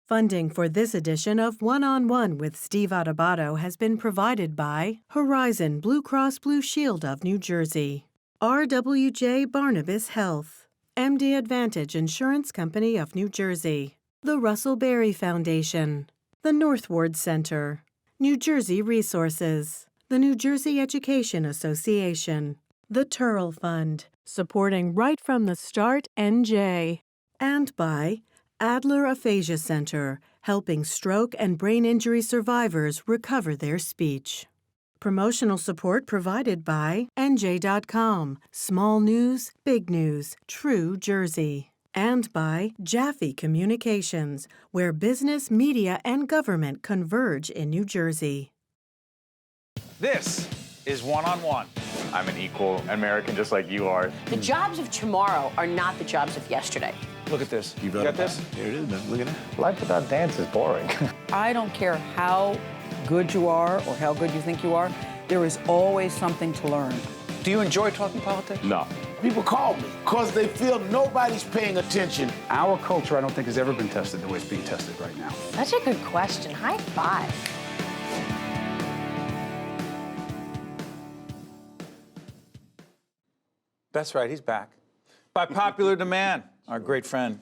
Funding for this edition of One-on-One with Steve Adubato has been provided by Horizon Blue Cross Blue Shield of New Jersey, RWJ Barnabas Health, MD Advantage Insurance Company of New Jersey, the Russell Berry Foundation, the Northward Center, New Jersey Resources, the New Jersey Education Association, the Turl Fund, supporting Right from the Start NJ, and by Adler Aphasia Center, helping stroke and brain injury survivors recover their speech. Promotional support provided by NJ.com, Small News, Big News, True Jersey. And by Jaffe Communications, where business, media, and government converge in New Jersey. This is One-on-One. I'm an equal American just like you are. The jobs of tomorrow are not the jobs of yesterday. Look at this. You got this? Here it is, man. Look at that. Life without dance is boring. I don't care how good you are or how good you think you are, there is always something to learn. Do you enjoy talking politics? No. People call me because they feel nobody's paying attention. Our culture, I don't think, has ever been tested the way it's being tested right now. Such a good question. High five. That's right, he's back. By popular demand, our great friend,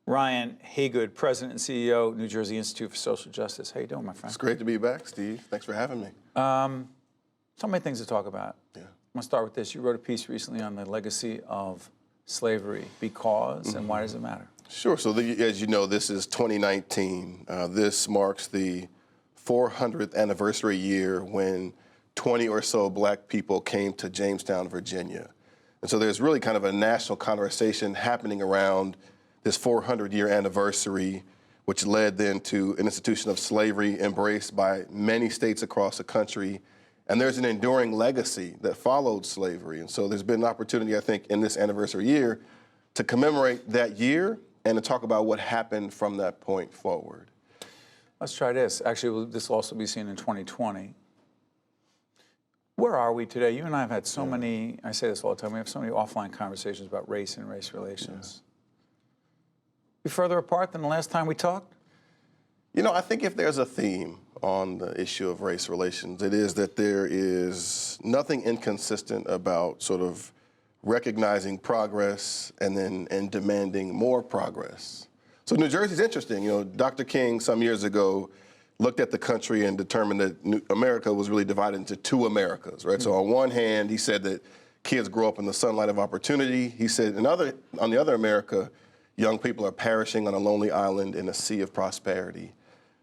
Ryan Haygood, President and CEO, New Jersey Institute for Social Justice. How you doing, my friend? It's great to be back, Steve. Thanks for having me. So many things to talk about. Yeah. I'm gonna start with this. You wrote a piece recently on the legacy of slavery, because, and why does it matter? Sure. So as you know, this is 2019. This marks the 400th anniversary year when 20 or so black people came to Jamestown, Virginia. And so there's really kind of a national conversation happening around this 400-year anniversary, which led then to an institution of slavery embraced by many states across the country. And there's an enduring legacy that followed slavery. And so there's been an opportunity, I think, in this anniversary year to commemorate that year and to talk about what happened from that point forward. Let's try this. Actually, this will also be seen in 2020. Where are we today? You and I have had so many, I say this all the time, we have so many offline conversations about race and race relations. We further apart than the last time we talked? You know, I think if there's a theme on the issue of race relations, it is that there is nothing inconsistent about sort of recognizing progress and demanding more progress. So New Jersey's interesting. You know, Dr. King some years ago looked at the country and determined that America was really divided into two Americas, right? So on one hand, he said that kids grow up in the sunlight of opportunity. He said on the other America, young people are perishing on a lonely island in a sea of prosperity.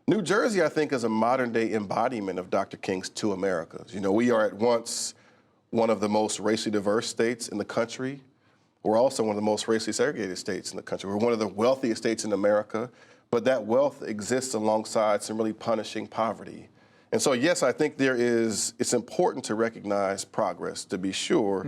New Jersey, I think, is a modern-day embodiment of Dr. King's two Americas. You know, we are at once one of the most racially diverse states in the country. We're also one of the most racially segregated states in the country. We're one of the wealthiest states in America, but that wealth exists alongside some really punishing poverty. And so, yes, I think it's important to recognize progress, to be sure,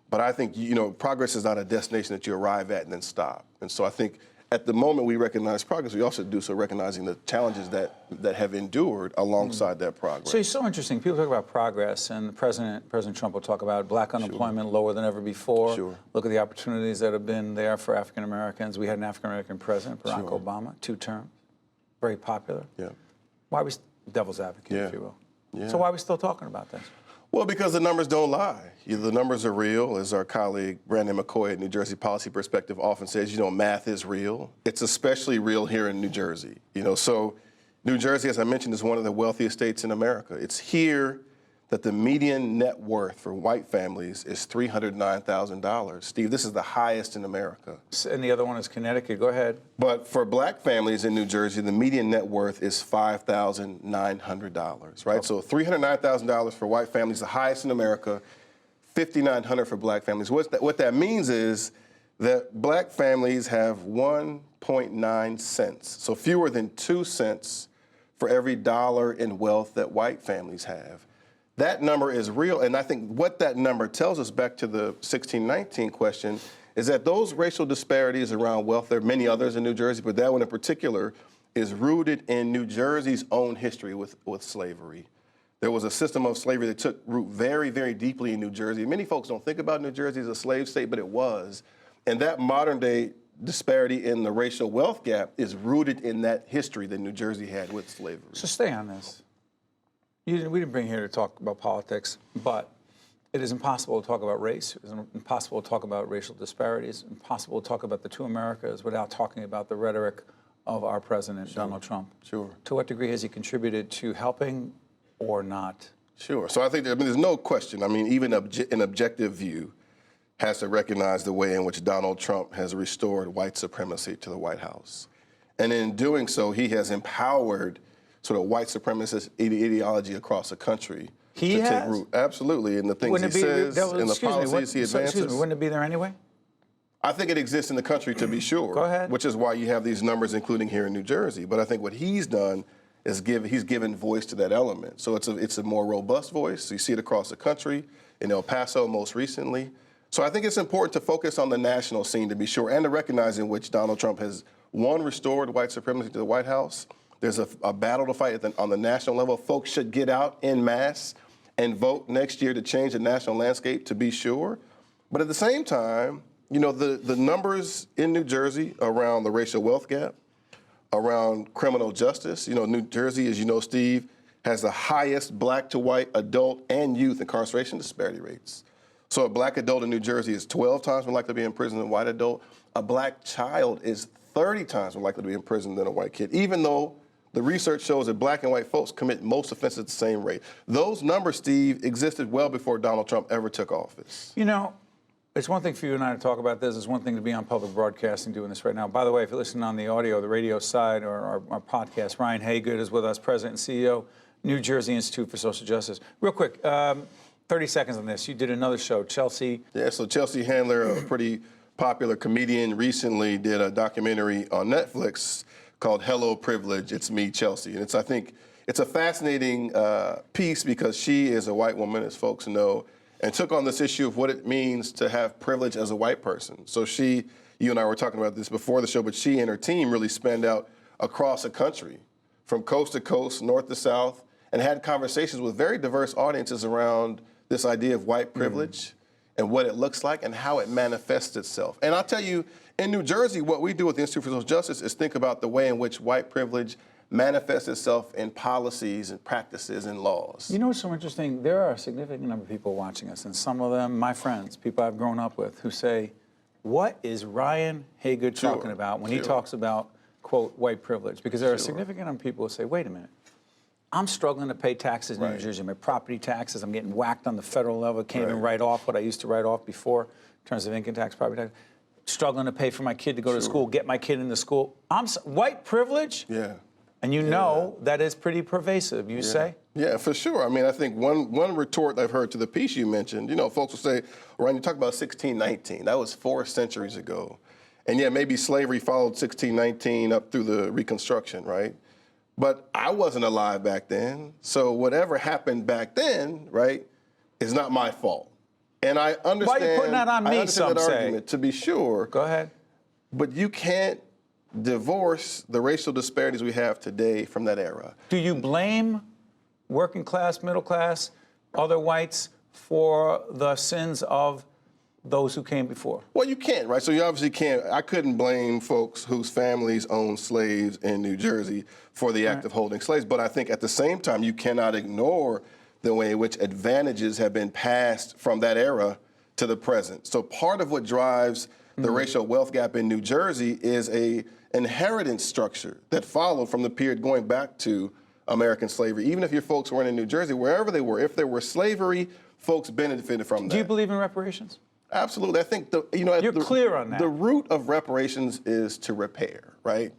but I think, you know, progress is not a destination that you arrive at and then stop. And so I think at the moment we recognize progress, we also do so recognizing the challenges that have endured alongside that progress. So it's so interesting. People talk about progress, and President Trump will talk about black unemployment lower than ever before. Sure. Look at the opportunities that have been there for African Americans. We had an African American president, Barack Obama, 2 terms, very popular. Yeah. Why are we devil's advocate, if you will? Yeah. So why are we still talking about this? Well, because the numbers don't lie. The numbers are real, as our colleague Brandon McCoy at New Jersey Policy Perspective often says, you know, math is real. It's especially real here in New Jersey. You know, so New Jersey, as I mentioned, is one of the wealthiest states in America. It's here that the median net worth for white families is $309,000. Steve, this is the highest in America. And the other one is Connecticut. Go ahead. But for black families in New Jersey, the median net worth is $5,900, right? So $309,000 for white families, the highest in America, $5,900 for black families. What that means is that black families have 1.9 cents, so fewer than 2 cents for every dollar in wealth that white families have. That number is real, and I think what that number tells us, back to the 1619 question, is that those racial disparities around wealth, there are many others in New Jersey, but that one in particular is rooted in New Jersey's own history with slavery. There was a system of slavery that took root very, very deeply in New Jersey. Many folks don't think about New Jersey as a slave state, but it was. And that modern day disparity in the racial wealth gap is rooted in that history that New Jersey had with slavery. So stay on this. We didn't bring you here to talk about politics, but it is impossible to talk about race. It is impossible to talk about racial disparities. It's impossible to talk about the two Americas without talking about the rhetoric of our president, Donald Trump. Sure. To what degree has he contributed to helping or not? Sure. So I think there's no question. I mean, even an objective view has to recognize the way in which Donald Trump has restored white supremacy to the White House. And in doing so, he has empowered sort of white supremacist ideology across the country to take root. Absolutely. And the things he says and the policies he advances. Wouldn't it be there anyway? I think it exists in the country, to be sure. Go ahead. Which is why you have these numbers, including here in New Jersey. But I think what he's done is he's given voice to that element. So it's a more robust voice. You see it across the country, in El Paso most recently. So I think it's important to focus on the national scene, to be sure, and to recognize in which Donald Trump has, one, restored white supremacy to the White House. There's a battle to fight on the national level. Folks should get out en masse and vote next year to change the national landscape, to be sure. But at the same time, you know, the numbers in New Jersey around the racial wealth gap, around criminal justice. You know, New Jersey, as you know, Steve, has the highest black to white adult and youth incarceration disparity rates. So a black adult in New Jersey is 12 times more likely to be in prison than a white adult. A black child is 30 times more likely to be in prison than a white kid, even though the research shows that black and white folks commit most offenses at the same rate. Those numbers, Steve, existed well before Donald Trump ever took office. You know, it's one thing for you and I to talk about this. It's one thing to be on public broadcasting doing this right now. By the way, if you're listening on the audio, the radio side, or our podcast, Ryan Haygood is with us, President and CEO, New Jersey Institute for Social Justice. Real quick, 30 seconds on this. You did another show, Chelsea. Yeah, so Chelsea Handler, a pretty popular comedian, recently did a documentary on Netflix called Hello Privilege, It's Me, Chelsea. And I think it's a fascinating piece because she is a white woman, as folks know, and took on this issue of what it means to have privilege as a white person. So you and I were talking about this before the show, but she and her team really spanned out across the country, from coast to coast, north to south, and had conversations with very diverse audiences around this idea of white privilege and what it looks like and how it manifests itself. And I'll tell you, in New Jersey, what we do with the Institute for Social Justice is think about the way in which white privilege manifests itself in policies and practices and laws. You know what's so interesting? There are a significant number of people watching us, and some of them, my friends, people I've grown up with, who say, what is Ryan Haygood talking about when he talks about, quote, white privilege? Because there are a significant number of people who say, wait a minute, I'm struggling to pay taxes in New Jersey, my property taxes, I'm getting whacked on the federal level, can't even write off what I used to write off before in terms of income tax, property tax, struggling to pay for my kid to go to school, get my kid into school. White privilege? Yeah. And you know that is pretty pervasive, you say? Yeah, for sure. I mean, I think one retort I've heard to the piece you mentioned, you know, folks will say, Ryan, you talk about 1619. That was 4 centuries ago. And yeah, maybe slavery followed 1619 up through the Reconstruction, right? But I wasn't alive back then. So whatever happened back then, right, is not my fault. And I understand. Why are you putting that on me, some say? Argument, to be sure. Go ahead. But you can't divorce the racial disparities we have today from that era. Do you blame working class, middle class, other whites for the sins of those who came before? Well, you can't, right? So you obviously can't. I couldn't blame folks whose families owned slaves in New Jersey for the act of holding slaves. But I think at the same time, you cannot ignore the way in which advantages have been passed from that era to the present. So part of what drives the racial wealth gap in New Jersey is a inheritance structure that followed from the period going back to American slavery. Even if your folks weren't in New Jersey, wherever they were, if there were slavery, folks benefited from that. Do you believe in reparations? Absolutely. I think you're clear on that. The root of reparations is to repair, right?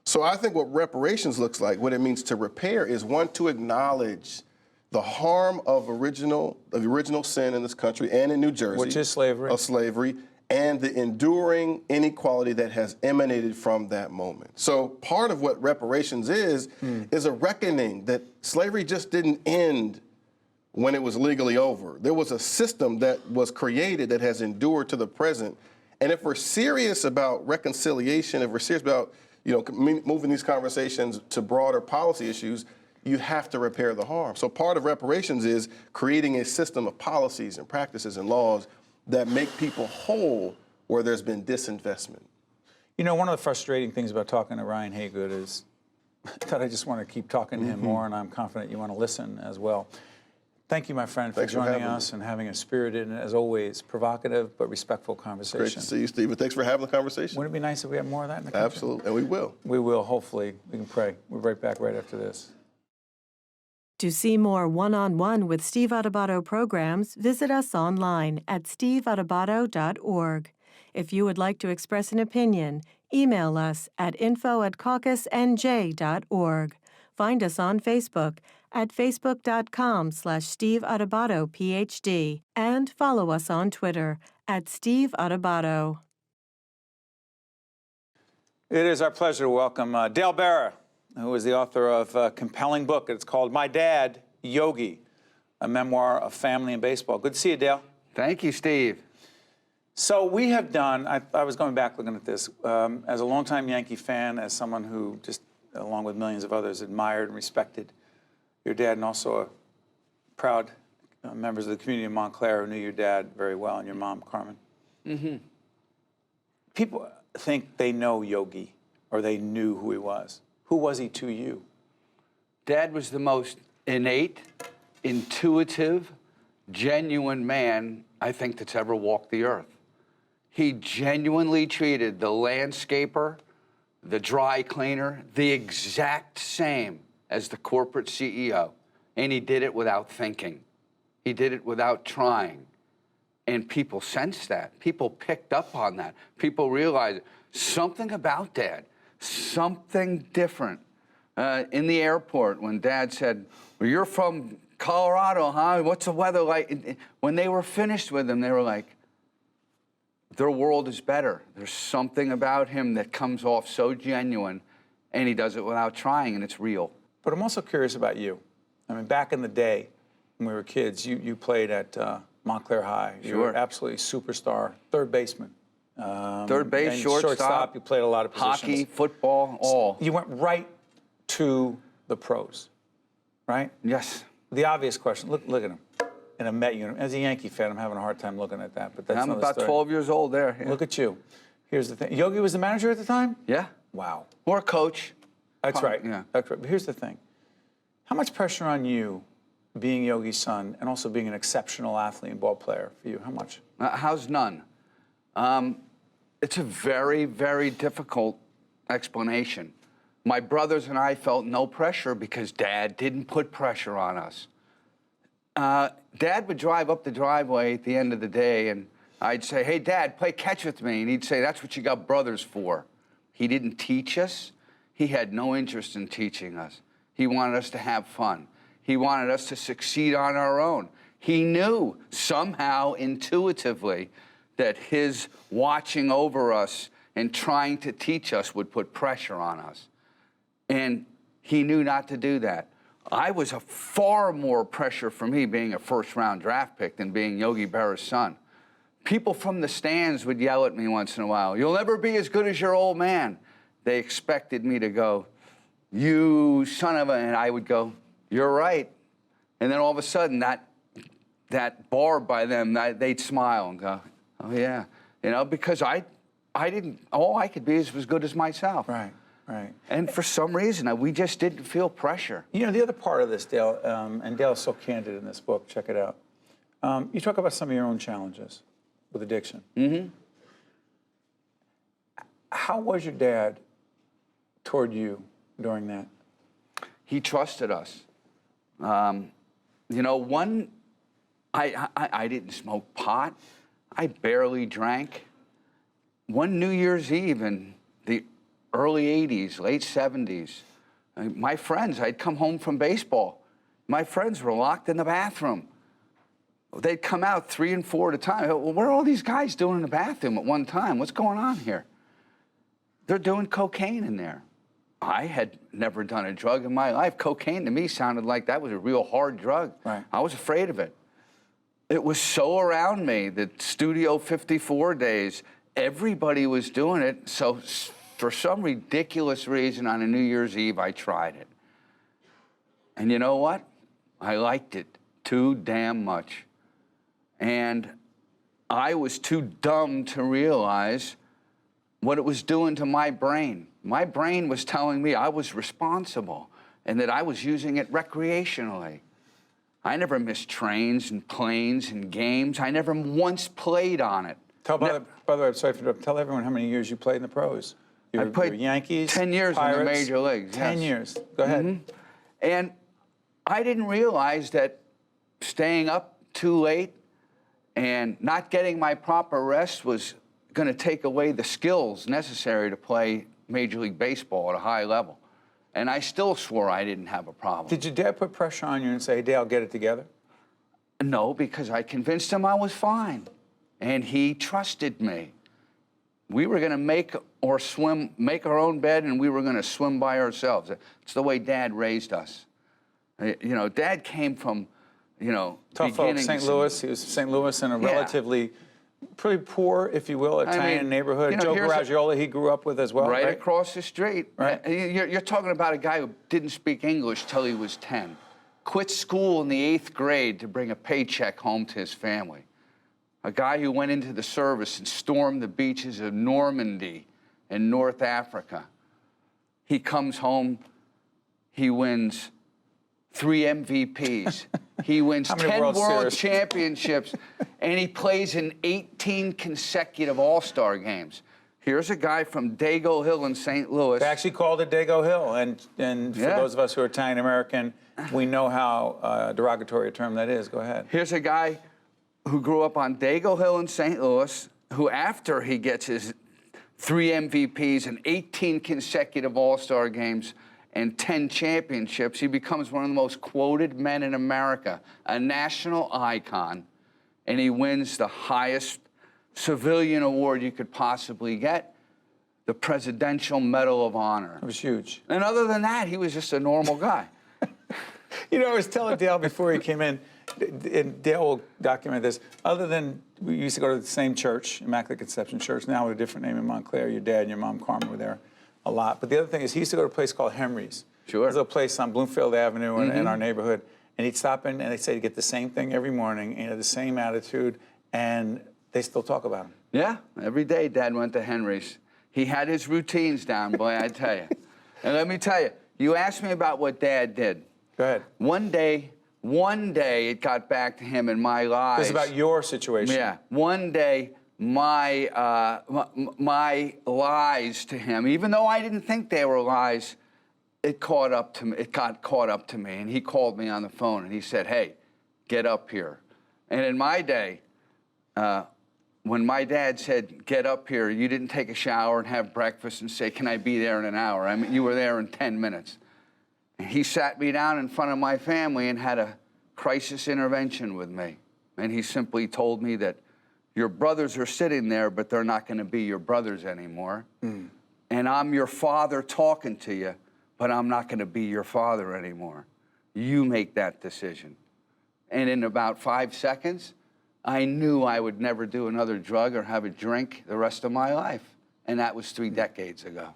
So I think what reparations looks like, what it means to repair, is one, to acknowledge the harm of the original sin in this country and in New Jersey, which is slavery, of slavery, and the enduring inequality that has emanated from that moment. So part of what reparations is a reckoning that slavery just didn't end when it was legally over. There was a system that was created that has endured to the present. And if we're serious about reconciliation, if we're serious about moving these conversations to broader policy issues, you have to repair the harm. So part of reparations is creating a system of policies and practices and laws that make people whole where there's been disinvestment. You know, one of the frustrating things about talking to Ryan Haygood is that I just want to keep talking to him more, and I'm confident you want to listen as well. Thank you, my friend, for joining us and having a spirited and, as always, provocative but respectful conversation. Great to see you, Steve. Thanks for having the conversation. Wouldn't it be nice if we had more of that in the country? Absolutely, and we will. We will, hopefully. We can pray. We'll be right back right after this. To see more one-on-one with Steve Adubato programs, visit us online at steveadubato.org. If you would like to express an opinion, email us at info@caucusnj.org. Find us on Facebook at facebook.com/Steve Adubato, PhD, and follow us on Twitter at Steve Adubato. It is our pleasure to welcome Dale Berra, who is the author of a compelling book. It's called My Dad, Yogi, a memoir of family and baseball. Good to see you, Dale. Thank you, Steve. So we have done, I was going back looking at this, as a longtime Yankee fan, as someone who just, along with millions of others, admired and respected your dad, and also a proud members of the community in Montclair who knew your dad very well, and your mom, Carmen. People think they know Yogi, or they knew who he was. Who was he to you? Dad was the most innate, intuitive, genuine man I think that's ever walked the earth. He genuinely treated the landscaper, the dry cleaner, the exact same as the corporate CEO. And he did it without thinking. He did it without trying. And people sensed that. People picked up on that. People realized something about Dad, something different. In the airport, when Dad said, well, you're from Colorado, huh? What's the weather like? When they were finished with him, they were like, their world is better. There's something about him that comes off so genuine, and he does it without trying, and it's real. But I'm also curious about you. I mean, back in the day, when we were kids, you played at Montclair High. You were absolutely superstar, third baseman. Third base, shortstop. You played a lot of positions. Hockey, football, all. You went right to the pros, right? Yes. The obvious question, look at him. In a Met uniform. As a Yankee fan, I'm having a hard time looking at that, but that's I'm another about story. 12 years old there. Yeah. Look at you. Here's the thing. Yogi was the manager at the time? Yeah. Wow. Or a coach. That's right. Yeah. That's right. But here's the thing. How much pressure on you being Yogi's son and also being an exceptional athlete and ball player for you? How much? How's none? It's a very, very difficult explanation. My brothers and I felt no pressure because Dad didn't put pressure on us. Dad would drive up the driveway at the end of the day, and I'd say, hey, Dad, play catch with me. And he'd say, that's what you got brothers for. He didn't teach us. He had no interest in teaching us. He wanted us to have fun. He wanted us to succeed on our own. He knew somehow, intuitively, that his watching over us and trying to teach us would put pressure on us. And he knew not to do that. I was a far more pressure for me being a first-round draft pick than being Yogi Berra's son. People from the stands would yell at me once in a while, you'll never be as good as your old man. They expected me to go, you son of a, and I would go, you're right. And then all of a sudden, that bar by them, they'd smile and go, oh yeah. You know, because I didn't, all I could be is as good as myself. Right. Right. And for some reason, we just didn't feel pressure. You know, the other part of this, Dale, and Dale's so candid in this book, check it out. You talk about some of your own challenges with addiction. Mm-hmm. How was your dad toward you during that? He trusted us. You know, I didn't smoke pot. I barely drank. One New Year's Eve in the early 80s, late 70s, my friends, I'd come home from baseball. My friends were locked in the bathroom. They'd come out 3 and 4 at a time. Well, what are all these guys doing in the bathroom at one time? What's going on here? They're doing cocaine in there. I had never done a drug in my life. Cocaine to me sounded like that was a real hard drug. Right. I was afraid of it. It was so around me that Studio 54 days, everybody was doing it. So for some ridiculous reason on a New Year's Eve, I tried it. And you know what? I liked it too damn much. And I was too dumb to realize what it was doing to my brain. My brain was telling me I was responsible and that I was using it recreationally. I never missed trains and planes and games. I never once played on it. By the way, I'm sorry for interrupting. Tell everyone how many years you played in the pros. I played your Yankees, 10 years Pirates, in the major leagues. 10 years. Go ahead. And I didn't realize that staying up too late and not getting my proper rest was going to take away the skills necessary to play Major League Baseball at a high level. And I still swore I didn't have a problem. Did your dad put pressure on you and say, Dale, get it together? No, because I convinced him I was fine. And he trusted me. We were going to make our own bed, and we were going to swim by ourselves. It's the way Dad raised us. You know, Dad came from, you know, Tough folks, St. Louis. He was St. Louis in a relatively pretty poor, if you will, Italian neighborhood. You know, Joe Garagiola, he grew up with as well, right? Right across the street. Right. You're talking about a guy who didn't speak English till he was 10. Quit school in the 8th grade to bring a paycheck home to his family. A guy who went into the service and stormed the beaches of Normandy in North Africa. He comes home, he wins 3 MVPs. He wins 10 World Championships, and he plays in 18 consecutive All-Star games. Here's a guy from Dago Hill in St. Louis. They actually called it Dago Hill, and for those of us who are Italian-American, we know how derogatory a term that is. Go ahead. Here's a guy who grew up on Dago Hill in St. Louis, who after he gets his 3 MVPs and 18 consecutive All-Star games and 10 championships, he becomes one of the most quoted men in America, a national icon, and he wins the highest civilian award you could possibly get, the Presidential Medal of Honor. It was huge. And other than that, he was just a normal guy. You know, I was telling Dale before he came in, and Dale will document this, other than we used to go to the same church, Immaculate Conception Church, now with a different name in Montclair. Your dad and your mom, Carmen, were there a lot. But the other thing is he used to go to a place called Henry's. Sure. There's a place on Bloomfield Avenue in our neighborhood. And he'd stop in, and they'd say he'd get the same thing every morning, and the same attitude, and they still talk about him. Yeah, every day Dad went to Henry's. He had his routines down, boy, I tell you. And let me tell you, you asked me about what Dad did. Go ahead. One day it got back to him in my lies. This is about your situation. Yeah. One day, my lies to him, even though I didn't think they were lies, it caught up to me. It got caught up to me, and he called me on the phone, and he said, "Hey, get up here." And in my day, when my dad said, "Get up here," you didn't take a shower and have breakfast and say, "Can I be there in an hour?" I mean, you were there in 10 minutes. And he sat me down in front of my family and had a crisis intervention with me. And he simply told me that your brothers are sitting there, but they're not going to be your brothers anymore. And I'm your father talking to you, but I'm not going to be your father anymore. You make that decision. And in about 5 seconds, I knew I would never do another drug or have a drink the rest of my life. And that was 3 decades ago.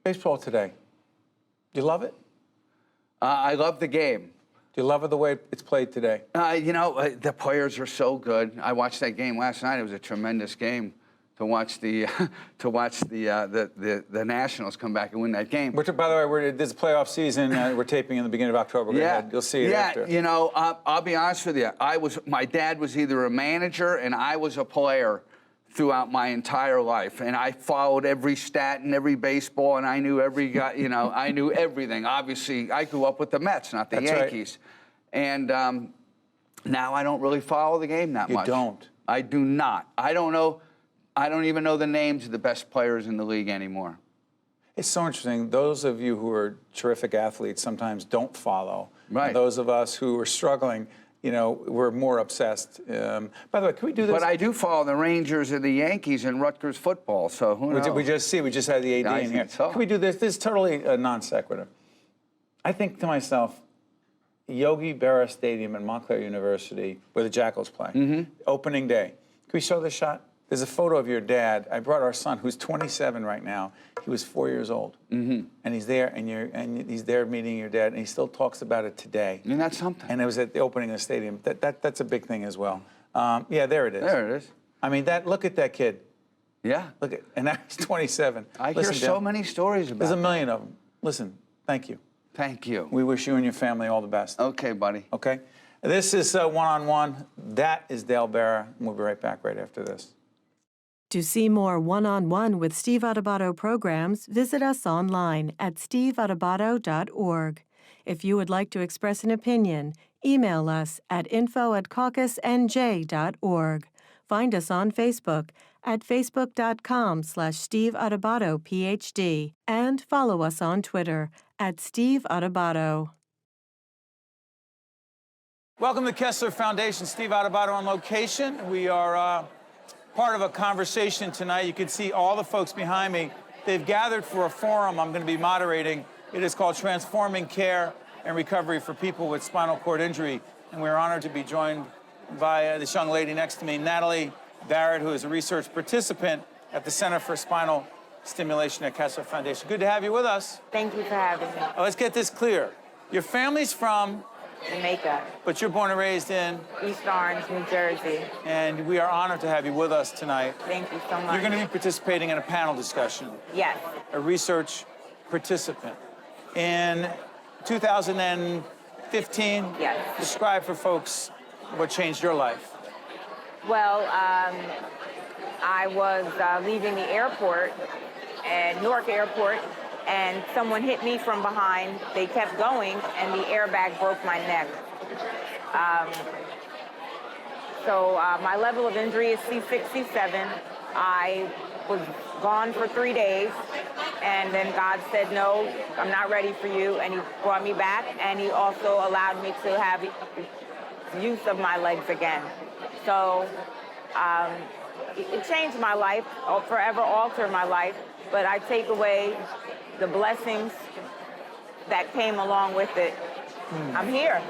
Baseball today. Do you love it? I love the game. Do you love it the way it's played today? You know, the players are so good. I watched that game last night. It was a tremendous game to watch the Nationals come back and win that game. Which, by the way, this is playoff season. We're taping in the beginning of October. Go ahead. You'll see it after. You know, I'll be honest with you. My dad was either a manager and I was a player throughout my entire life, and I followed every stat in every baseball, and I knew every guy. You know, I knew everything. Obviously, I grew up with the Mets, not the Yankees, and now I don't really follow the game that much. You don't? I do not. I don't know. I don't even know the names of the best players in the league anymore. It's so interesting. Those of you who are terrific athletes sometimes don't follow. Right. And those of us who are struggling, you know, we're more obsessed. By the way, can we do this? But I do follow the Rangers and the Yankees and Rutgers football, so who knows? We just had the AD in here. So. Can we do this? This is totally a non sequitur. I think to myself, Yogi Berra Stadium in Montclair University, where the Jackals play, opening day. Can we show this shot? There's a photo of your dad. I brought our son, who's 27 right now. He was 4 years old, and he's there, and he's there meeting your dad, and he still talks about it today. And that's something. And it was at the opening of the stadium. That's a big thing as well. Yeah, there it is. There it is. I mean, look at that kid. Yeah. Look at, and now he's 27. I hear so many stories about There's a that. million of them. Listen, thank you. Thank you. We wish you and your family all the best. Okay, buddy. Okay? This is One-on-One. That is Dale Berra. We'll be right back right after this. To see more One-on-One with Steve Adubato programs, visit us online at steveadubato.org. If you would like to express an opinion, email us at info@caucusnj.org. Find us on Facebook at facebook.com/Steve Adubato PhD and follow us on Twitter at Steve Adubato. Welcome to Kessler Foundation. Steve Adubato on location. We are part of a conversation tonight. You can see all the folks behind me. They've gathered for a forum I'm going to be moderating. It is called Transforming Care and Recovery for People with Spinal Cord Injury. And we're honored to be joined by this young lady next to me, Natalie Barrett, who is a research participant at the Center for Spinal Stimulation at Kessler Foundation. Good to have you with us. Thank you for having me. Let's get this clear. Your family's from Jamaica, but you're born and raised in, East Orange, New Jersey. and we are honored to have you with us tonight. Thank you so much. You're going to be participating in a panel discussion, Yes. a research participant. In 2015, Yes. describe for folks what changed your life. Well, I was leaving the airport, at Newark Airport, and someone hit me from behind. They kept going, and the airbag broke my neck. So my level of injury is C6, C7. I was gone for 3 days, and then God said, no, I'm not ready for you, and he brought me back, and he also allowed me to have use of my legs again. So it changed my life, forever altered my life, but I take away the blessings that came along with it. I'm here.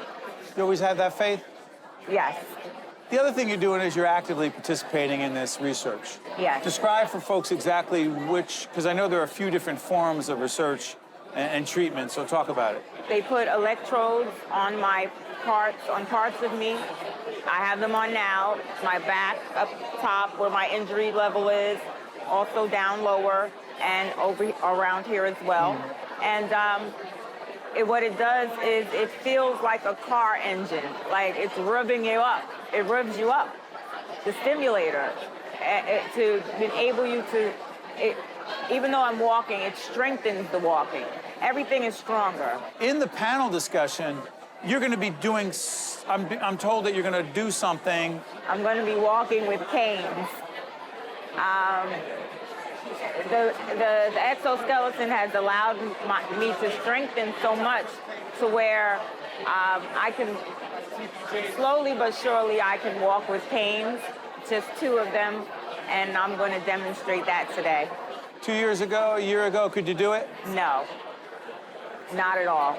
You always had that faith? Yes. The other thing you're doing is you're actively participating in this research. Yes. Describe for folks exactly which, because I know there are a few different forms of research and treatment, so talk about it. They put electrodes on my parts, on parts of me. I have them on now. My back up top where my injury level is, also down lower and over around here as well. And what it does is it feels like a car engine, like it's revving you up. It revs you up, the stimulator, to enable you to, even though I'm walking, it strengthens the walking. Everything is stronger. In the panel discussion, you're going to be doing, I'm told that you're going to do something. I'm going to be walking with canes. The exoskeleton has allowed me to strengthen so much to where I can, slowly but surely, I can walk with canes, just 2 of them, and I'm going to demonstrate that today. 2 years ago, a year ago, could you do it? No, not at all.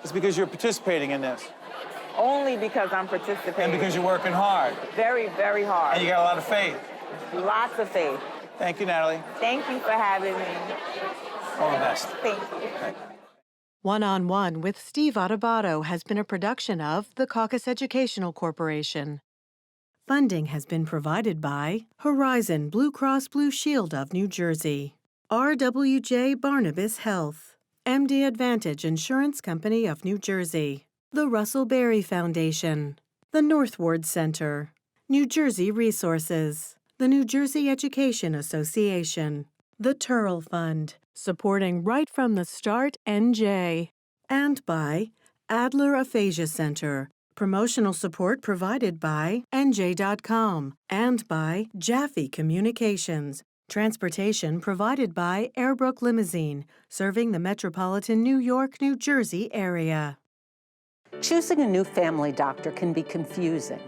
It's because you're participating in this. Only because I'm participating. And because you're working hard. Very, very hard. And you got a lot of faith. Lots of faith. Thank you, Natalie. Thank you for having me. All the best. Thank you. One-on-One with Steve Adubato has been a production of the CAUCUS Educational Corporation. Funding has been provided by Horizon Blue Cross Blue Shield of New Jersey, RWJ Barnabas Health, MD Advantage Insurance Company of New Jersey, the Russell Berry Foundation, the Northward Center, New Jersey Resources, the New Jersey Education Association, the Turl Fund, supporting Right from the Start NJ, and by Adler Aphasia Center. Promotional support provided by NJ.com and by Jaffe Communications. Transportation provided by Airbrook Limousine, serving the metropolitan New York, New Jersey area. Choosing a new family doctor can be confusing.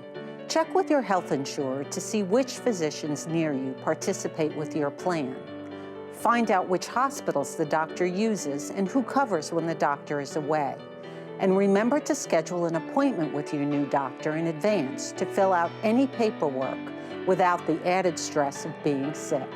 Check with your health insurer to see which physicians near you participate with your plan. Find out which hospitals the doctor uses and who covers when the doctor is away. And remember to schedule an appointment with your new doctor in advance to fill out any paperwork without the added stress of being sick.